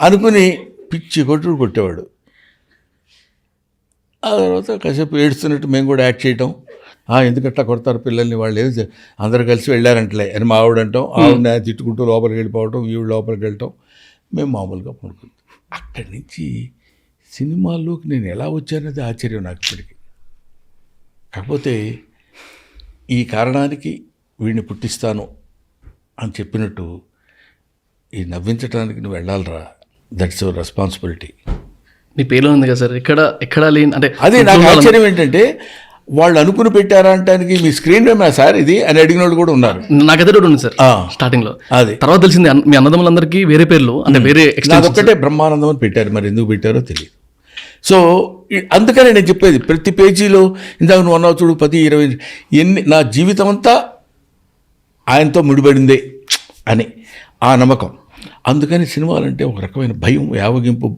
అనుకుని పిచ్చి కొట్టుడు కొట్టేవాడు. ఆ తర్వాత కాసేపు ఏడుస్తున్నట్టు మేము కూడా యాక్ట్ చేయటం, ఎందుకట్లా కొడతారు పిల్లల్ని, వాళ్ళు ఏదో అందరు కలిసి వెళ్ళారంటలే అని మా ఆవిడ అంటాం, ఆవిడ తిట్టుకుంటూ లోపలికి వెళ్ళిపోవటం, ఈవిడ లోపలికి వెళ్ళటం, మేము మామూలుగా పడుకుంటాం. అక్కడి నుంచి సినిమాల్లోకి నేను ఎలా వచ్చానది ఆశ్చర్యం నాకు ఇప్పటికి. కాకపోతే ఈ కారణానికి వీడిని పుట్టిస్తాను అని చెప్పినట్టు ఈ నవ్వించడానికి నువ్వు వెళ్ళాలిరా, దట్స్ యువర్ రెస్పాన్సిబిలిటీ. మీ పేర్లో ఉంది కదా సార్, ఎక్కడ లేని అంటే అదే నాకు ఆశ్చర్యం ఏంటంటే వాళ్ళు అనుకుని పెట్టారా అంటానికి మీ స్క్రీన్ నేమ్ సార్ ఇది అని అడిగిన వాళ్ళు కూడా ఉన్నారు. నాకైతే ఒకటి ఉంది సార్ స్టార్టింగ్ లో, అది తర్వాత తెలిసింది మీ అన్నదమ్ములందరికీ వేరే పేర్లు అంటే వేరే ఒక్కటే బ్రహ్మానందం అని పెట్టారు, మరి ఎందుకు పెట్టారో తెలియదు. సో అందుకనే నేను చెప్పేది ప్రతి పేజీలో ఇందాక నువ్వు అన్నావు చూడు 10-20 ఎన్ని నా జీవితం అంతా ఆయనతో ముడిపడిందే అని ఆ నమ్మకం. అందుకని సినిమాలంటే ఒక రకమైన భయం, యావగింపు